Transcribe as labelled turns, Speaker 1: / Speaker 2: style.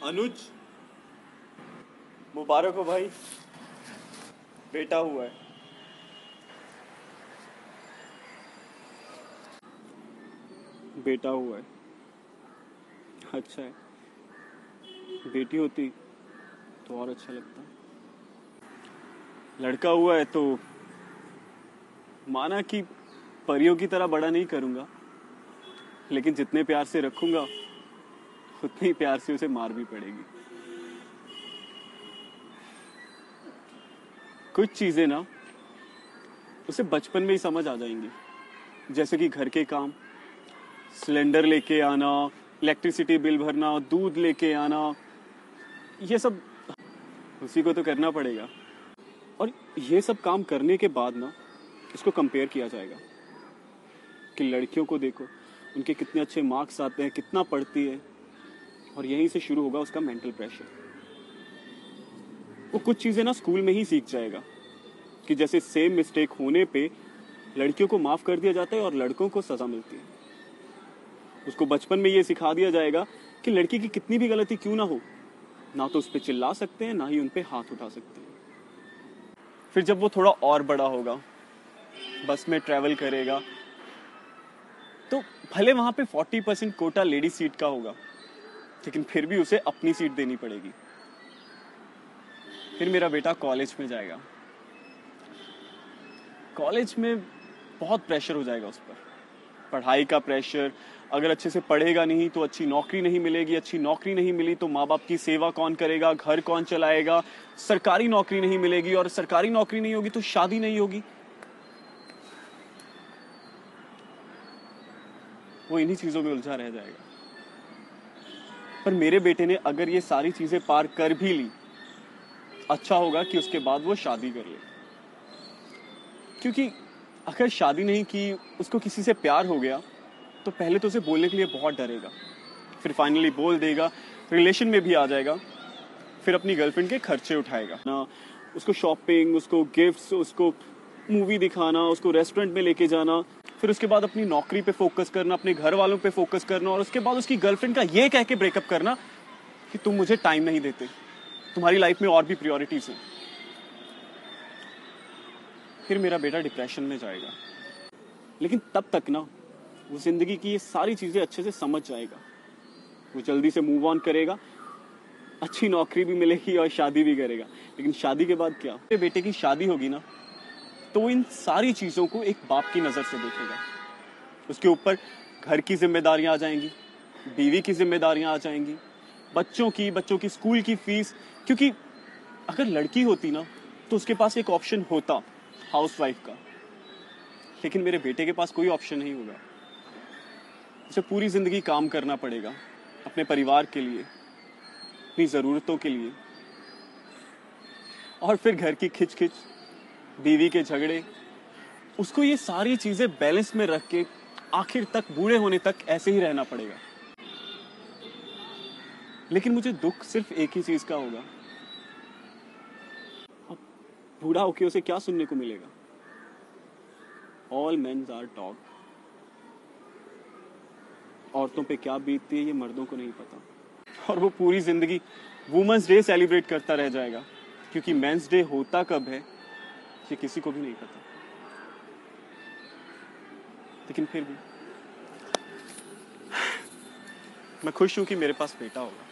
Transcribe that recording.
Speaker 1: अनुज, मुबारक हो भाई, बेटा हुआ है। बेटा हुआ है, अच्छा है। बेटी होती तो और अच्छा लगता। लड़का हुआ है तो माना कि परियों की तरह बड़ा नहीं करूंगा, लेकिन जितने प्यार से रखूंगा उतने ही प्यार से उसे मार भी पड़ेगी। कुछ चीजें ना उसे बचपन में ही समझ आ जाएंगी, जैसे कि घर के काम, सिलेंडर लेके आना, इलेक्ट्रिसिटी बिल भरना, दूध लेके आना, ये सब उसी को तो करना पड़ेगा। और ये सब काम करने के बाद ना इसको कंपेयर किया जाएगा कि लड़कियों को देखो, उनके कितने अच्छे मार्क्स आते हैं, कितना पढ़ती है, और यहीं से शुरू होगा उसका मेंटल प्रेशर। वो कुछ चीजें ना स्कूल में ही सीख जाएगा कि जैसे सेम मिस्टेक होने पे लड़कियों को माफ कर दिया जाता है और लड़कों को सजा मिलती है। उसको बचपन में ये सिखा दिया जाएगा कि लड़की की कितनी भी गलती क्यों ना हो, ना तो उस पर चिल्ला सकते हैं, ना ही उन पे हाथ उठा सकते हैं। फिर जब वो थोड़ा और बड़ा होगा, बस में ट्रैवल करेगा, तो भले वहां पे 40% कोटा लेडी सीट का होगा, लेकिन फिर भी उसे अपनी सीट देनी पड़ेगी। फिर मेरा बेटा कॉलेज में जाएगा। कॉलेज में बहुत प्रेशर हो जाएगा उस पर, पढ़ाई का प्रेशर। अगर अच्छे से पढ़ेगा नहीं तो अच्छी नौकरी नहीं मिलेगी, अच्छी नौकरी नहीं मिली तो माँ बाप की सेवा कौन करेगा, घर कौन चलाएगा, सरकारी नौकरी नहीं मिलेगी, और सरकारी नौकरी नहीं होगी तो शादी नहीं होगी। वो इन्हीं चीजों में उलझा रह जाएगा। पर मेरे बेटे ने अगर ये सारी चीजें पार कर भी ली, अच्छा होगा कि उसके बाद वो शादी कर ले। क्योंकि अगर शादी नहीं की, उसको किसी से प्यार हो गया, तो पहले तो उसे बोलने के लिए बहुत डरेगा, फिर फाइनली बोल देगा, रिलेशन में भी आ जाएगा, फिर अपनी गर्लफ्रेंड के खर्चे उठाएगा ना, उसको शॉपिंग, उसको गिफ्ट्स, उसको मूवी दिखाना, उसको रेस्टोरेंट में लेके जाना, फिर उसके बाद अपनी नौकरी पे फोकस करना, अपने घर वालों पे फोकस करना, और उसके बाद उसकी गर्लफ्रेंड का ये कह के ब्रेकअप करना कि तुम मुझे टाइम नहीं देते, तुम्हारी लाइफ में और भी प्रायोरिटीज हैं। फिर मेरा बेटा डिप्रेशन में जाएगा। लेकिन तब तक ना वो जिंदगी की ये सारी चीजें अच्छे से समझ जाएगा, वो जल्दी से मूव ऑन करेगा, अच्छी नौकरी भी मिलेगी और शादी भी करेगा। लेकिन शादी के बाद क्या, मेरे बेटे की शादी होगी ना, तो वो इन सारी चीजों को एक बाप की नजर से देखेगा। उसके ऊपर घर की जिम्मेदारियां आ जाएंगी, बीवी की जिम्मेदारियां आ जाएंगी, बच्चों की स्कूल की फीस। क्योंकि अगर लड़की होती ना तो उसके पास एक ऑप्शन होता हाउसवाइफ का, लेकिन मेरे बेटे के पास कोई ऑप्शन नहीं होगा। उसे पूरी जिंदगी काम करना पड़ेगा अपने परिवार के लिए, अपनी जरूरतों के लिए, और फिर घर की खिचखिच, बीवी के झगड़े। उसको ये सारी चीजें बैलेंस में रख के आखिर तक, बूढ़े होने तक ऐसे ही रहना पड़ेगा। लेकिन मुझे दुख सिर्फ एक ही चीज का होगा, अब बूढ़ा होके उसे क्या सुनने को मिलेगा, ऑल मेन आर डॉग। औरतों पे क्या बीतती है ये मर्दों को नहीं पता, और वो पूरी जिंदगी वुमेन्स डे सेलिब्रेट करता रह जाएगा, क्योंकि मेंस डे होता कब है ये किसी को भी नहीं पता। लेकिन फिर भी मैं खुश हूं कि मेरे पास बेटा होगा।